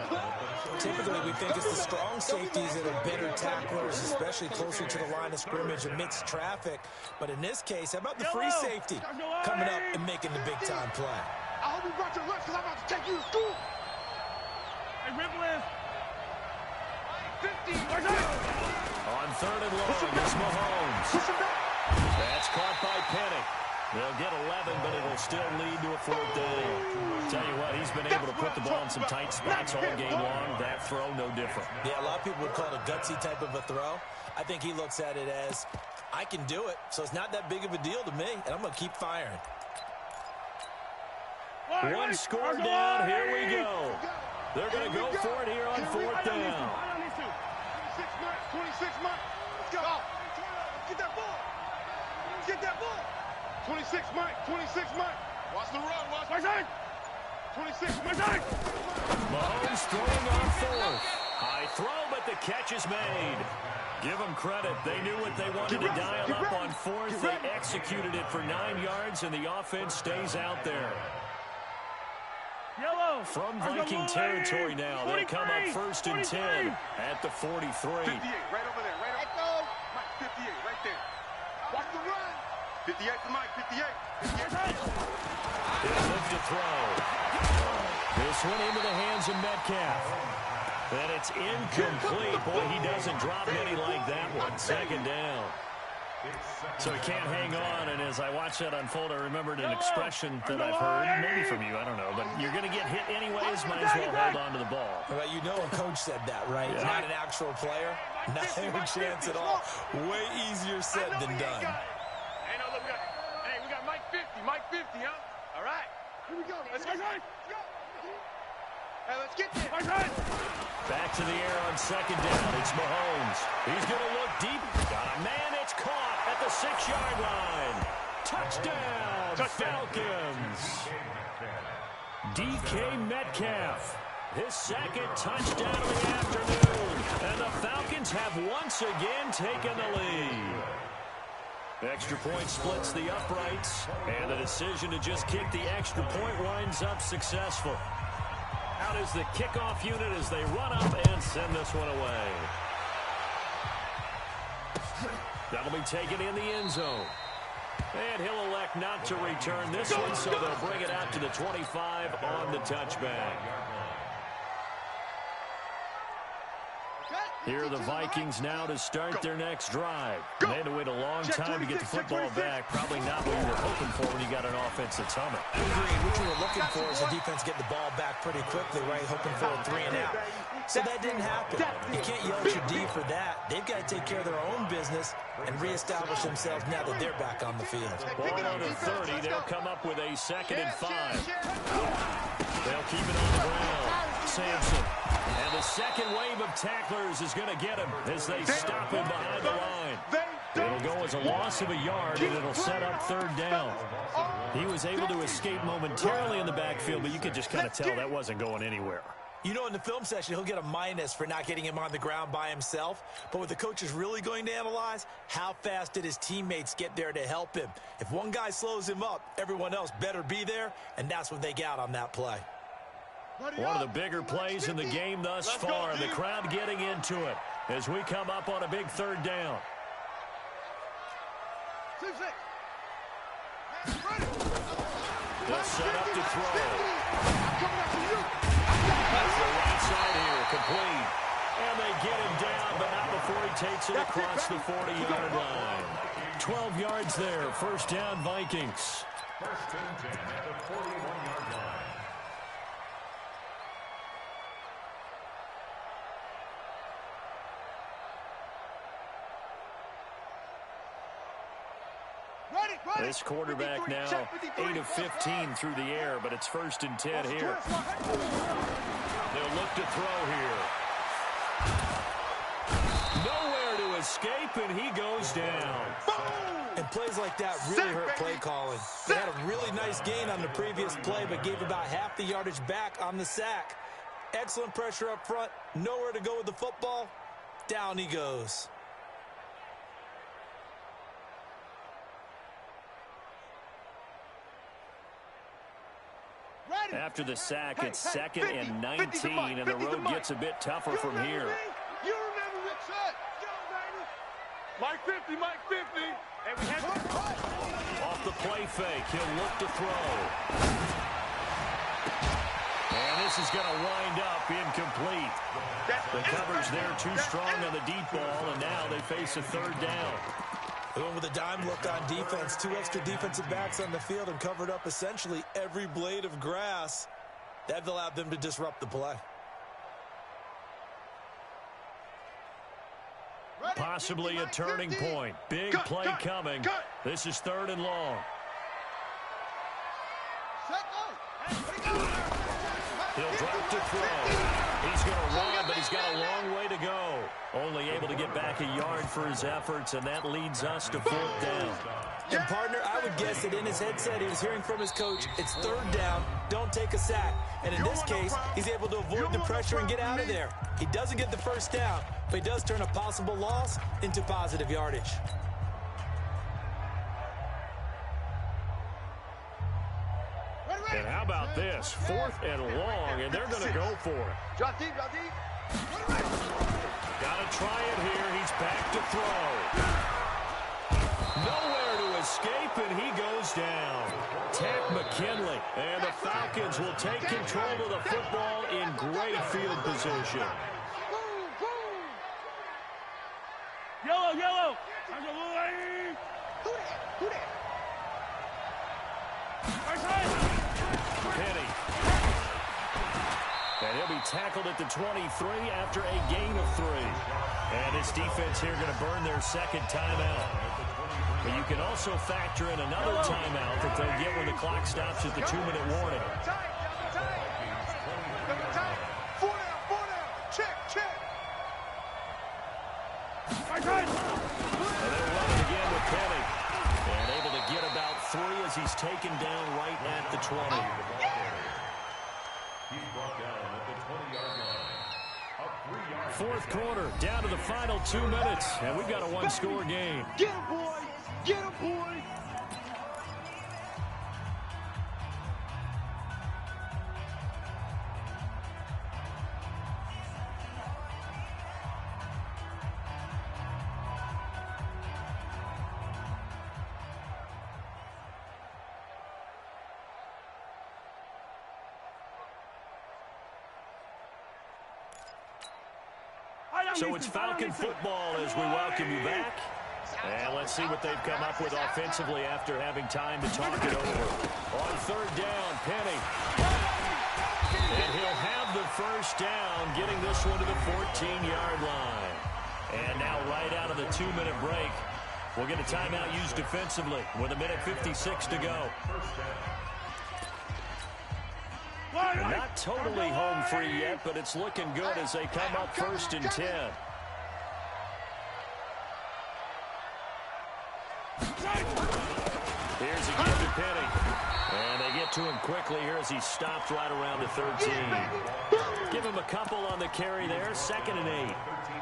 Speaker 2: Typically, we think it's the strong safeties that are better tacklers, especially closer to the line of scrimmage amidst traffic. But in this case, how about the free safety coming up and making the big-time play?
Speaker 3: I hope you brought your lunch because I'm about to take you to school.
Speaker 4: Hey, Ripple 50.
Speaker 1: On 3rd and long, it's Mahomes. That's caught by Penny. They'll get 11, but it'll still lead to a 4th down. Tell you what, he's been able to put the ball in some tight spots all game long. That throw, no different.
Speaker 2: Yeah, a lot of people would call it a gutsy type of a throw. I think he looks at it as, I can do it, so it's not that big of a deal to me, and I'm going to keep firing.
Speaker 1: One score down, here we go. They're going to go for it here on 4th down.
Speaker 3: 26 Mike. Let's go. Get that ball. Get that ball. 26 Mike. 26 Mike. Watch the run. Watch the run. 26 Mike.
Speaker 1: Mahomes throwing on 4th. High throw, but the catch is made. Give them credit. They knew what they wanted to dial up on 4th. They executed it for 9 yards, and the offense stays out there.
Speaker 4: Yellow.
Speaker 1: From Viking territory now. They'll come up 1st and 10 at the 43.
Speaker 3: 58, right over there. Right over. Mike, 58, right there. Watch the run. 58 to Mike, 58.
Speaker 1: He'll lift to throw. This one into the hands of Metcalf. And it's incomplete. Boy, he doesn't drop many like that one. 2nd down. So he can't hang on, and as I watched that unfold, I remembered an expression that I've heard, maybe from you, I don't know, but you're going to get hit anyways, might as well hold on to the ball.
Speaker 2: Well, you know a coach said that, right?
Speaker 1: Yeah.
Speaker 2: Not an actual player. Not a chance at all. Way easier said than done.
Speaker 3: Hey, no, look, we got Mike 50. Mike 50, huh? All right. Here we go. Let's go. Hey, let's get there.
Speaker 1: Back to the air on 2nd down. It's Mahomes. He's going to look deep. Got a man. It's caught at the 6-yard line. Touchdown, Falcons. DK Metcalf. His 2nd touchdown of the afternoon. And the Falcons have once again taken the lead. Extra point splits the uprights. And the decision to just kick the extra point winds up successful. Out is the kickoff unit as they run up and send this one away. That'll be taken in the end zone. And he'll elect not to return this one, so they'll bring it out to the 25 on the touchback. Here are the Vikings now to start their next drive. They had to wait a long time to get the football back. Probably not what you were hoping for when you got an offense that's humming.
Speaker 2: Agreed. What you were looking for is the defense get the ball back pretty quickly, right? Hoping for a 3 and out. So that didn't happen. You can't yell at your D for that. They've got to take care of their own business and reestablish themselves now that they're back on the field.
Speaker 1: Ball on the 30. They'll come up with a 2nd and 5. They'll keep it on the ground. Sampson. And the second wave of tacklers is going to get him as they stop him behind the line. It'll go as a loss of a yard, and it'll set up 3rd down. He was able to escape momentarily in the backfield, but you could just kind of tell that wasn't going anywhere.
Speaker 2: You know, in the film session, he'll get a minus for not getting him on the ground by himself. But what the coach is really going to analyze, how fast did his teammates get there to help him? If one guy slows him up, everyone else better be there, and that's what they got on that play.
Speaker 1: One of the bigger plays in the game thus far. The crowd getting into it as we come up on a big 3rd down. They'll set up to throw. That's the right side here, complete. And they get him down, but not before he takes it across the 40-yard line. 12 yards there, 1st down Vikings.
Speaker 5: 1st and 10 at the 41-yard line.
Speaker 1: This quarterback now 8 of 15 through the air, but it's 1st and 10 here. They'll look to throw here. Nowhere to escape, and he goes down.
Speaker 2: And plays like that really hurt play calling. They had a really nice gain on the previous play, but gave about half the yardage back on the sack. Excellent pressure up front. Nowhere to go with the football. Down he goes.
Speaker 1: After the sack, it's 2nd and 19, and the road gets a bit tougher from here.
Speaker 3: You remember what's up.
Speaker 4: Mike 50, Mike 50. And we have
Speaker 1: Off the play fake, he'll look to throw. And this is going to wind up incomplete. The coverage there too strong on the deep ball, and now they face a 3rd down.
Speaker 2: They went with a dime look on defense. 2 extra defensive backs on the field and covered up essentially every blade of grass. That allowed them to disrupt the play.
Speaker 1: Possibly a turning point. Big play coming. This is 3rd and long. He'll drop to throw. He's going to run, but he's got a long way to go. Only able to get back a yard for his efforts, and that leads us to 4th down.
Speaker 2: And, partner, I would guess that in his headset he was hearing from his coach, it's 3rd down, don't take a sack. And in this case, he's able to avoid the pressure and get out of there. He doesn't get the 1st down, but he does turn a possible loss into positive yardage.
Speaker 1: And how about this? 4th and long, and they're going to go for it.
Speaker 3: Drop deep, drop deep.
Speaker 1: Got to try it here. He's back to throw. Nowhere to escape, and he goes down. Takk McKinley. And the Falcons will take control of the football in great field position.
Speaker 4: Yellow, yellow.
Speaker 3: Who that?
Speaker 1: Penny. And he'll be tackled at the 23 after a gain of 3. And his defense here going to burn their 2nd timeout. But you can also factor in another timeout that they'll get when the clock stops at the 2-minute warning.
Speaker 3: Four down. Check.
Speaker 1: And they'll run it again with Penny. And able to get about 3 as he's taken down right at the 20.
Speaker 5: He's brought down at the 20-yard line. A 3-yard.
Speaker 1: 4th quarter, down to the final 2 minutes, and we've got a 1-score game.
Speaker 3: Get him, boy. Get him, boy.
Speaker 1: So it's Falcon football as we welcome you back. And let's see what they've come up with offensively after having time to talk it over. On 3rd down, Penny. And he'll have the 1st down, getting this one to the 14-yard line. And now right out of the 2-minute break, we'll get a timeout used defensively with 1:56 to go. Not totally home free yet, but it's looking good as they come up 1st and 10. Here's a give to Penny. And they get to him quickly here as he stopped right around the 13. Give him a couple on the carry there, 2nd and 8.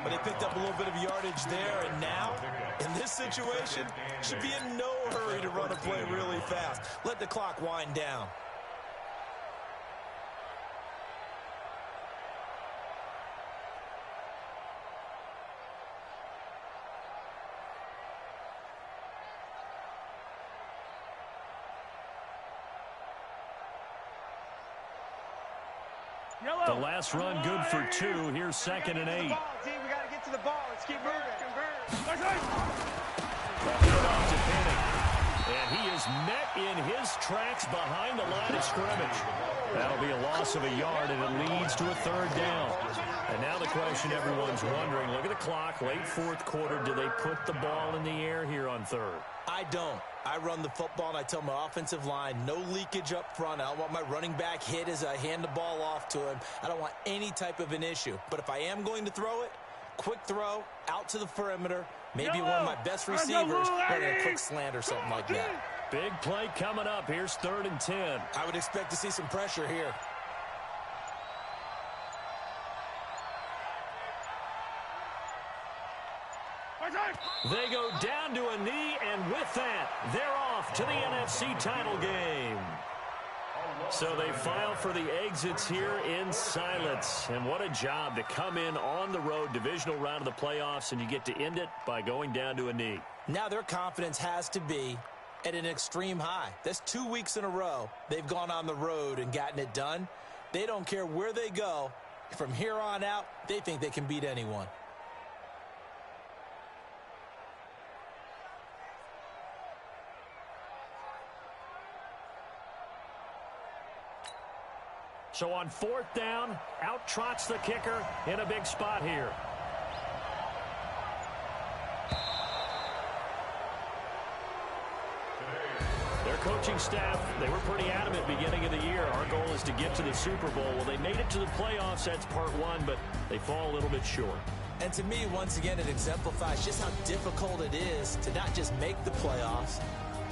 Speaker 2: But they picked up a little bit of yardage there, and now, in this situation, should be in no hurry to run a play really fast. Let the clock wind down.
Speaker 1: The last run good for 2. Here's 2nd and 8.
Speaker 3: We got to get to the ball. Let's keep moving.
Speaker 1: Off to Penny. And he is met in his tracks behind the line of scrimmage. That'll be a loss of a yard, and it leads to a 3rd down. And now the question everyone's wondering, look at the clock, late 4th quarter, do they put the ball in the air here on 3rd?
Speaker 2: I don't. I run the football, and I tell my offensive line, no leakage up front. I don't want my running back hit as I hand the ball off to him. I don't want any type of an issue. But if I am going to throw it, quick throw, out to the perimeter, maybe one of my best receivers running a quick slant or something like that.
Speaker 1: Big play coming up. Here's 3rd and 10.
Speaker 2: I would expect to see some pressure here.
Speaker 1: They go down to a knee, and with that, they're off to the NFC title game. So they file for the exits here in silence. And what a job to come in on the road, divisional round of the playoffs, and you get to end it by going down to a knee.
Speaker 2: Now their confidence has to be at an extreme high. That's 2 weeks in a row they've gone on the road and gotten it done. They don't care where they go. From here on out, they think they can beat anyone.
Speaker 1: So on 4th down, out trots the kicker in a big spot here. Their coaching staff, they were pretty adamant beginning of the year. Our goal is to get to the Super Bowl. Well, they made it to the playoffs. That's part one, but they fall a little bit short.
Speaker 2: And to me, once again, it exemplifies just how difficult it is to not just make the playoffs,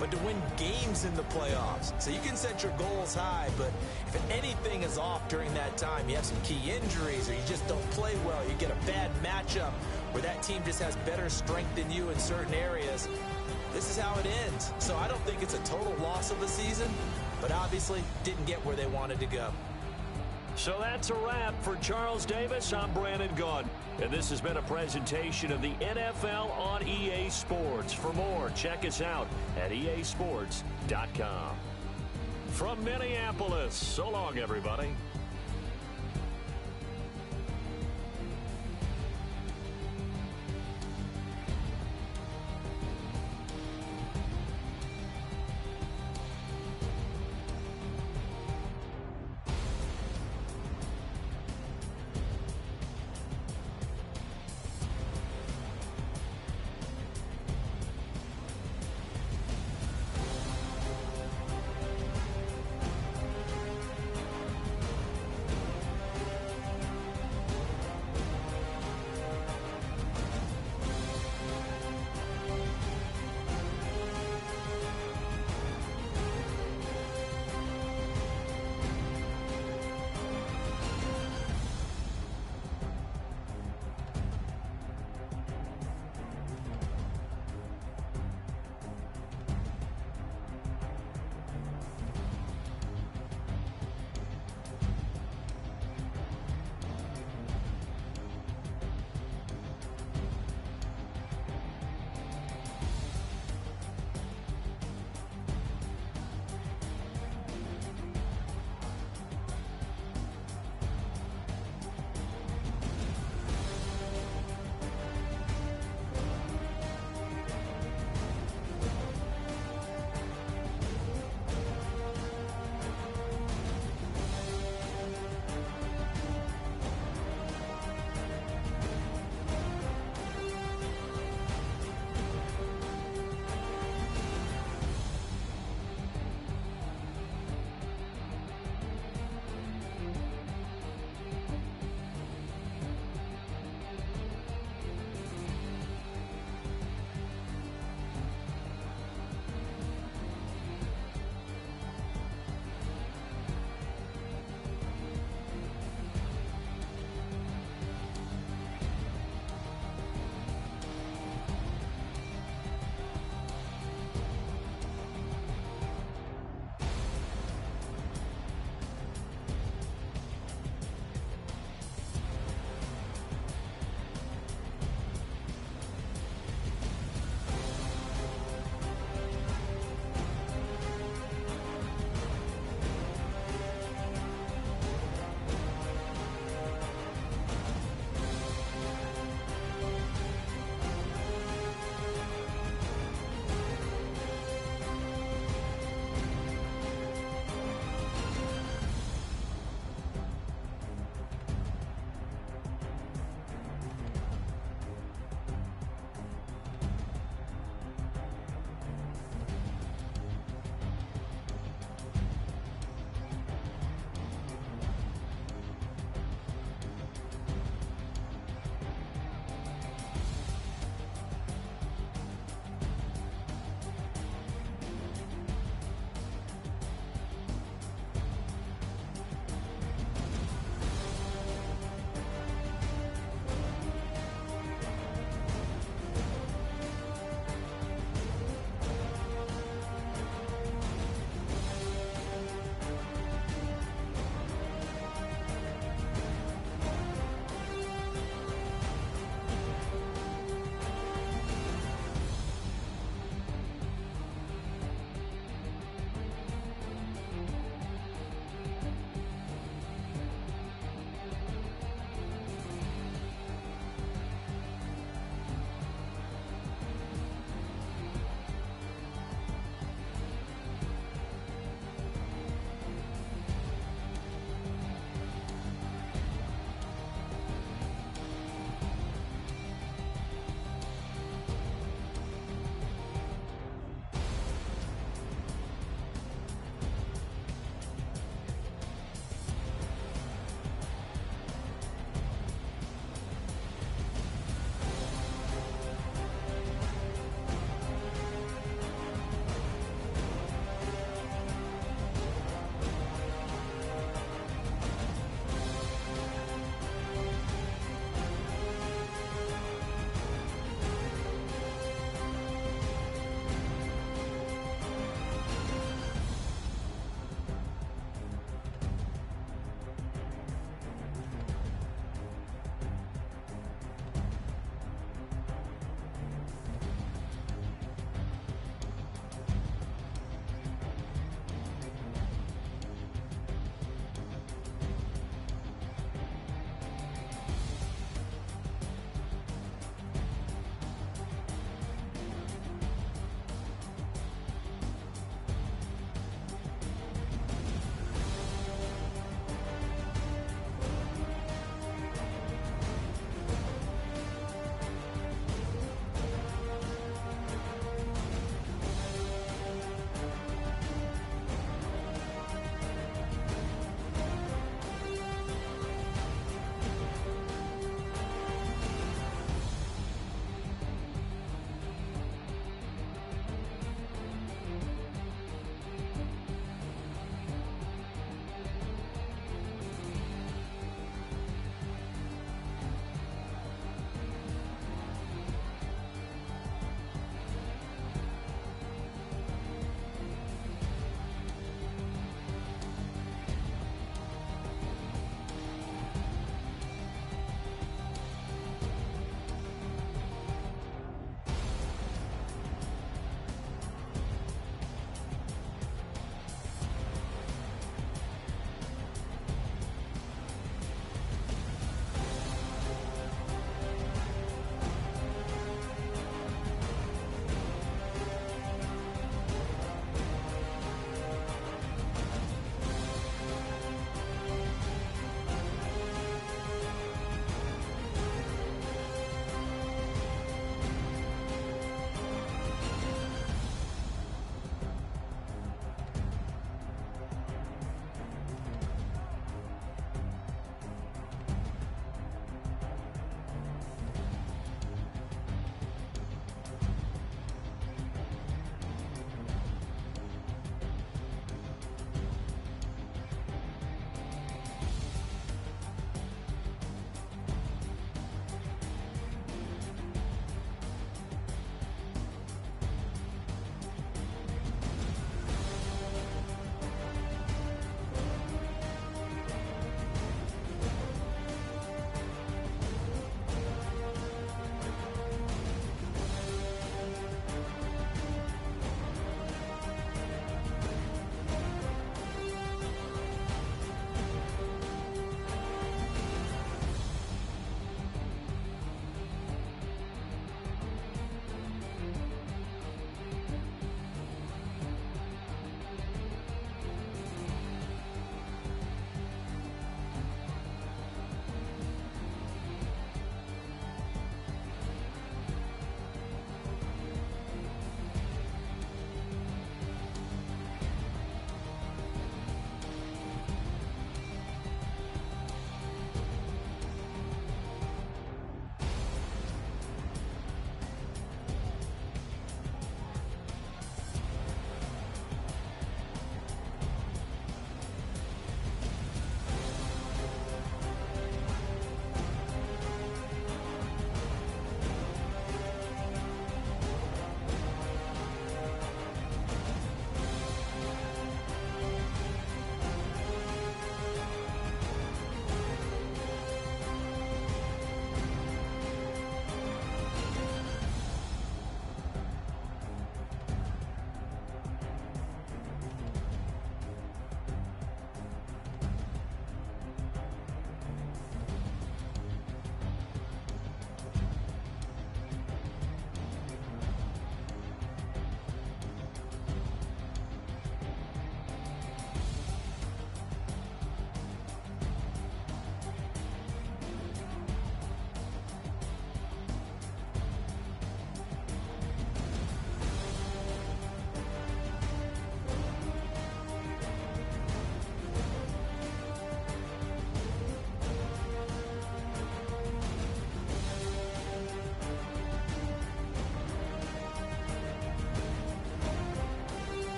Speaker 2: but to win games in the playoffs. So you can set your goals high, but if anything is off during that time, you have some key injuries or you just don't play well, you get a bad matchup where that team just has better strength than you in certain areas, this is how it ends. So I don't think it's a total loss of the season, but obviously didn't get where they wanted to go.
Speaker 1: So that's a wrap for Charles Davis. I'm Brandon Gaudin, and this has been a presentation of the NFL on EA Sports. For more, check us out at easports.com. From Minneapolis, so long, everybody.